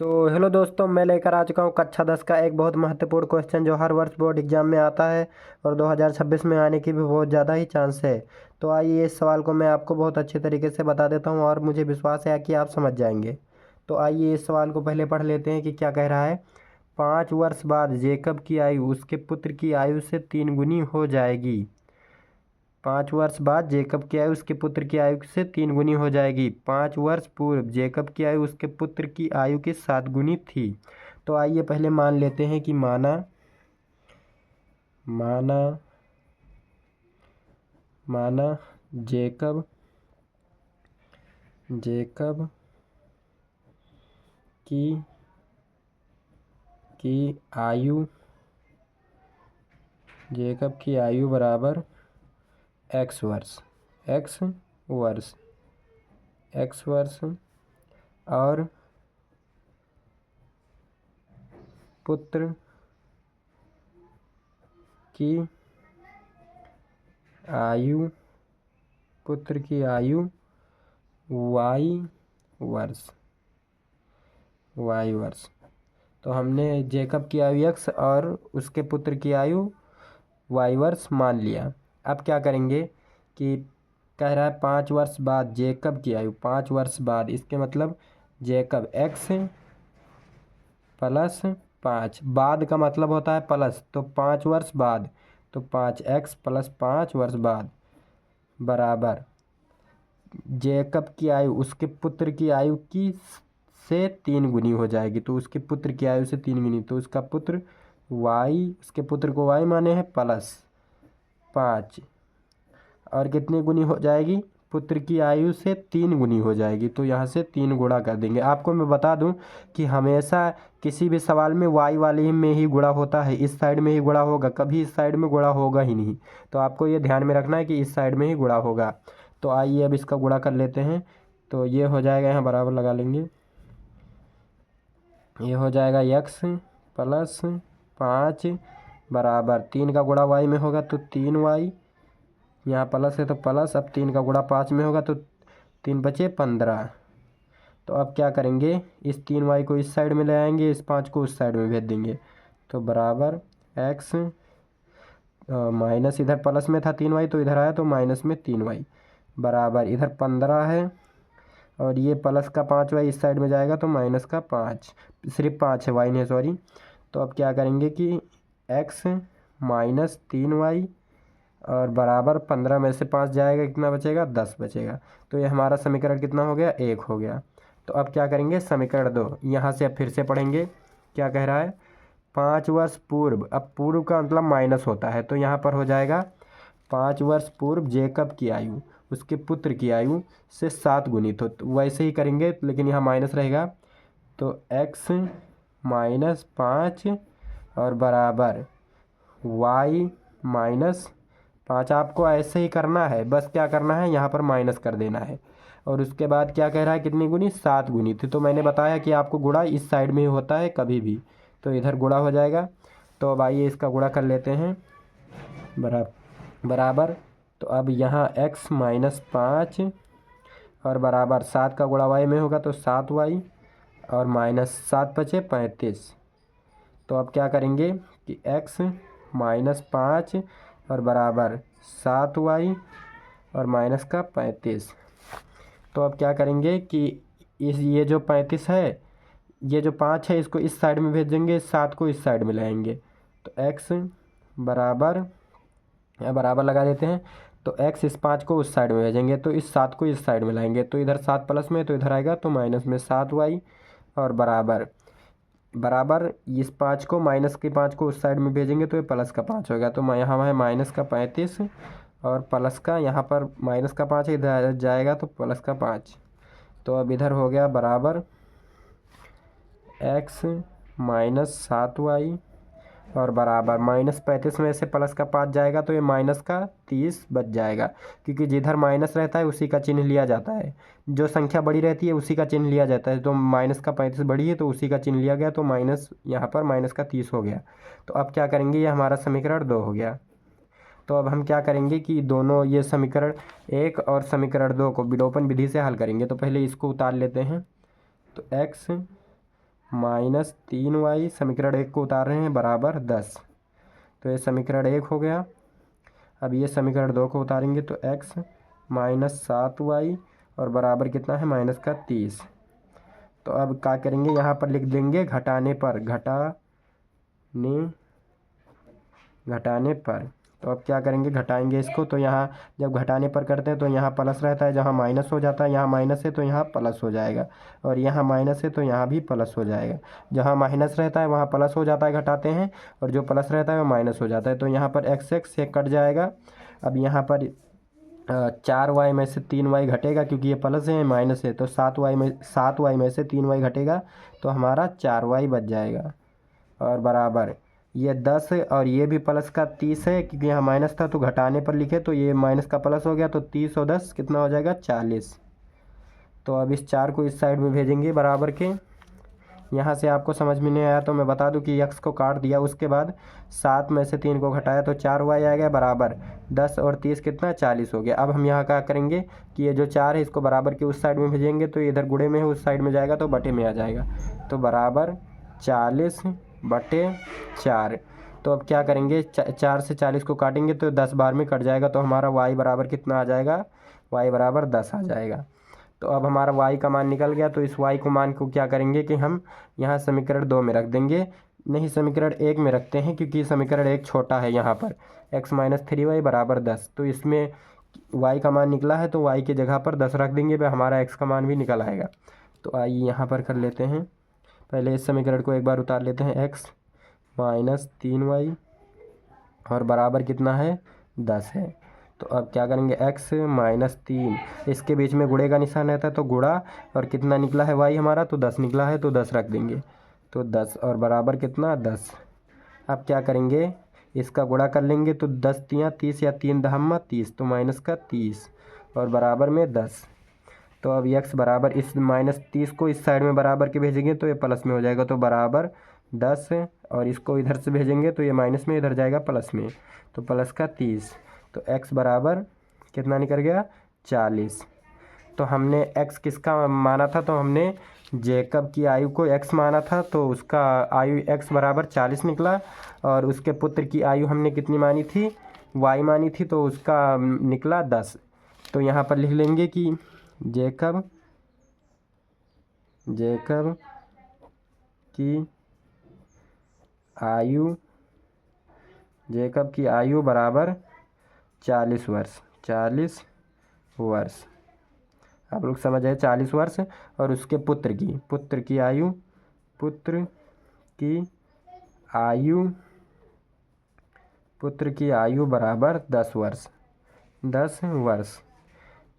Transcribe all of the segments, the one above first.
तो हेलो दोस्तों, मैं लेकर आ चुका हूँ कक्षा 10 का एक बहुत महत्वपूर्ण क्वेश्चन जो हर वर्ष बोर्ड एग्जाम में आता है और 2026 में आने की भी बहुत ज़्यादा ही चांस है। तो आइए इस सवाल को मैं आपको बहुत अच्छे तरीके से बता देता हूँ और मुझे विश्वास है कि आप समझ जाएंगे। तो आइए इस सवाल को पहले पढ़ लेते हैं कि क्या कह रहा है। 5 वर्ष बाद जेकब की आयु उसके पुत्र की आयु से 3 गुनी हो जाएगी। 5 वर्ष बाद जेकब की आयु उसके पुत्र की आयु से 3 गुनी हो जाएगी। 5 वर्ष पूर्व जेकब की आयु उसके पुत्र की आयु के 7 गुनी थी। तो आइए पहले मान लेते हैं कि माना माना माना जेकब जेकब की आयु बराबर x वर्ष और पुत्र की आयु y वर्ष। तो हमने जेकब की आयु x और उसके पुत्र की आयु y वर्ष मान लिया। अब क्या करेंगे कि कह रहा है 5 वर्ष बाद जेकब की आयु 5 वर्ष बाद, इसके मतलब जेकब x प्लस 5, बाद का मतलब होता है प्लस, तो 5 वर्ष बाद, तो 5x प्लस 5 वर्ष बाद बराबर जेकब की आयु उसके पुत्र की आयु की से 3 गुनी हो जाएगी। तो उसके पुत्र की आयु से 3 गुनी, तो उसका पुत्र उसके पुत्र को y माने हैं प्लस 5 और कितने गुनी हो जाएगी, पुत्र की आयु से 3 गुनी हो जाएगी। तो यहाँ से 3 गुणा कर देंगे। आपको मैं बता दूं कि हमेशा किसी भी सवाल में y वाले में ही गुणा होता है, इस साइड में ही गुणा होगा, कभी इस साइड में गुणा होगा ही नहीं। तो आपको ये ध्यान में रखना है कि इस साइड में ही गुणा होगा। तो आइए अब इसका गुणा कर लेते हैं। तो ये हो जाएगा, यहाँ बराबर लगा लेंगे, ये हो जाएगा x प्लस 5 बराबर 3 का गुणा y में होगा तो 3y, यहाँ प्लस है तो प्लस, अब 3 का गुणा 5 में होगा तो 3 बचे 15। तो अब क्या करेंगे, इस 3y को इस साइड में ले आएंगे, इस 5 को उस साइड में भेज देंगे। तो बराबर x माइनस, इधर प्लस में था 3y तो इधर आया तो माइनस में 3y बराबर इधर 15 है और ये प्लस का 5y इस साइड में जाएगा तो माइनस का 5, सिर्फ 5 है, y नहीं सॉरी। तो अब क्या करेंगे कि x माइनस 3y और बराबर 15 में से 5 जाएगा, कितना बचेगा, 10 बचेगा। तो ये हमारा समीकरण कितना हो गया, 1 हो गया। तो अब क्या करेंगे, समीकरण 2 यहाँ से अब फिर से पढ़ेंगे। क्या कह रहा है, 5 वर्ष पूर्व, अब पूर्व का मतलब माइनस होता है, तो यहाँ पर हो जाएगा 5 वर्ष पूर्व जेकब की आयु उसके पुत्र की आयु से 7 गुनी। तो वैसे ही करेंगे लेकिन यहाँ माइनस रहेगा, तो x माइनस 5 और बराबर y माइनस 5। आपको ऐसे ही करना है, बस क्या करना है, यहाँ पर माइनस कर देना है। और उसके बाद क्या कह रहा है, कितनी गुनी, 7 गुनी थी। तो मैंने बताया कि आपको गुणा इस साइड में ही होता है कभी भी, तो इधर गुणा हो जाएगा। तो अब आइए इसका गुणा कर लेते हैं, बराबर तो अब यहाँ x माइनस 5 और बराबर 7 का गुणा y में होगा तो 7y और माइनस 7 बचे 35। तो अब क्या करेंगे कि x माइनस 5 और बराबर 7y और माइनस का 35। तो अब क्या करेंगे कि ये जो 35 है, ये जो 5 है, इसको इस साइड में भेजेंगे, 7 को इस साइड में लाएंगे। तो x बराबर बराबर लगा देते हैं, तो x इस 5 को उस साइड में भेजेंगे, तो इस 7 को इस साइड में लाएंगे, तो इधर 7 प्लस में तो इधर आएगा तो माइनस में 7y और बराबर इस 5 को माइनस के 5 को उस साइड में भेजेंगे तो ये प्लस का 5 होगा। तो यहाँ है माइनस का 35 और प्लस का, यहाँ पर माइनस का 5 इधर जाएगा तो प्लस का 5। तो अब इधर हो गया बराबर x माइनस 7y और बराबर माइनस 35 में से प्लस का 5 जाएगा तो ये माइनस का 30 बच जाएगा, क्योंकि जिधर माइनस रहता है उसी का चिन्ह लिया जाता है, जो संख्या बड़ी रहती है उसी का चिन्ह लिया जाता है। तो माइनस का 35 बड़ी है तो उसी का चिन्ह लिया गया, तो माइनस यहाँ पर माइनस का 30 हो गया। तो अब क्या करेंगे, ये हमारा समीकरण 2 हो गया। तो अब हम क्या करेंगे कि दोनों ये समीकरण 1 और समीकरण 2 को विलोपन विधि से हल करेंगे। तो पहले इसको उतार लेते हैं, तो x माइनस 3y, समीकरण 1 को उतार रहे हैं, बराबर 10। तो ये समीकरण 1 हो गया। अब ये समीकरण 2 को उतारेंगे तो x माइनस 7y और बराबर कितना है, माइनस का 30। तो अब क्या करेंगे, यहाँ पर लिख देंगे घटाने पर, घटाने पर। तो अब क्या करेंगे, घटाएंगे इसको। तो यहाँ जब घटाने पर करते हैं तो यहाँ प्लस रहता है, जहाँ माइनस हो जाता है, यहाँ माइनस है तो यहाँ प्लस हो जाएगा, और यहाँ माइनस है तो यहाँ भी प्लस हो जाएगा। जहाँ माइनस रहता है वहाँ प्लस हो जाता है, घटाते हैं, और जो प्लस रहता है वो माइनस हो जाता है। तो यहाँ पर x से कट जाएगा। अब यहाँ पर 4y में से 3y घटेगा, क्योंकि ये प्लस है माइनस है, तो 7y में से 3y घटेगा, तो हमारा 4y बच जाएगा। और बराबर ये 10 और ये भी प्लस का 30 है, क्योंकि यहाँ माइनस था तो घटाने पर लिखे तो ये माइनस का प्लस हो गया, तो 30 और 10 कितना हो जाएगा, 40। तो अब इस 4 को इस साइड में भेजेंगे बराबर के। यहाँ से आपको समझ में नहीं आया तो मैं बता दूं कि x को काट दिया, उसके बाद 7 में से 3 को घटाया तो 4y आ गया, बराबर 10 और 30 कितना, 40 हो गया। अब हम यहाँ क्या करेंगे कि ये जो 4 है इसको बराबर के उस साइड में भेजेंगे, तो इधर गुणे में है उस साइड में जाएगा तो बटे में आ जाएगा, तो बराबर 40/4। तो अब क्या करेंगे, 4 से 40 को काटेंगे तो 10 बार में कट जाएगा, तो हमारा y बराबर कितना आ जाएगा, y बराबर 10 आ जाएगा। तो अब हमारा y का मान निकल गया। तो इस y को मान को क्या करेंगे कि हम यहाँ समीकरण 2 में रख देंगे, नहीं समीकरण 1 में रखते हैं, क्योंकि समीकरण 1 छोटा है। यहाँ पर x माइनस 3y बराबर 10, तो इसमें y का मान निकला है तो y की जगह पर 10 रख देंगे, वह हमारा x का मान भी निकल आएगा। तो आइए यहाँ पर कर लेते हैं, पहले इस समीकरण को एक बार उतार लेते हैं, x माइनस 3y और बराबर कितना है, 10 है। तो अब क्या करेंगे, x माइनस 3, इसके बीच में गुणे का निशान रहता है तो गुणा, और कितना निकला है y हमारा, तो 10 निकला है तो 10 रख देंगे, तो 10 और बराबर कितना, 10। अब क्या करेंगे, इसका गुणा कर लेंगे तो 10 तियाँ 30 या 3 दहम्मा 30, तो माइनस का 30 और बराबर में 10। तो अब x बराबर इस माइनस 30 को इस साइड में बराबर के भेजेंगे तो ये प्लस में हो जाएगा, तो बराबर 10, और इसको इधर से भेजेंगे तो ये माइनस में इधर जाएगा प्लस में, तो प्लस का 30। तो x बराबर कितना निकल गया, 40। तो हमने x किसका माना था, तो हमने जेकब की आयु को x माना था, तो उसका आयु x बराबर 40 निकला, और उसके पुत्र की आयु हमने कितनी मानी थी, y मानी थी, तो उसका निकला 10। तो यहाँ पर लिख लेंगे कि जेकब की आयु बराबर 40 वर्ष। आप लोग समझ आए, 40 वर्ष, और उसके पुत्र की आयु बराबर 10 वर्ष।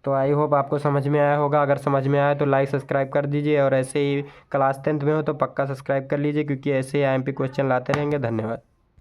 तो आई होप आपको समझ में आया होगा। अगर समझ में आया तो लाइक सब्सक्राइब कर दीजिए, और ऐसे ही क्लास 10th में हो तो पक्का सब्सक्राइब कर लीजिए, क्योंकि ऐसे ही IMP क्वेश्चन लाते रहेंगे। धन्यवाद।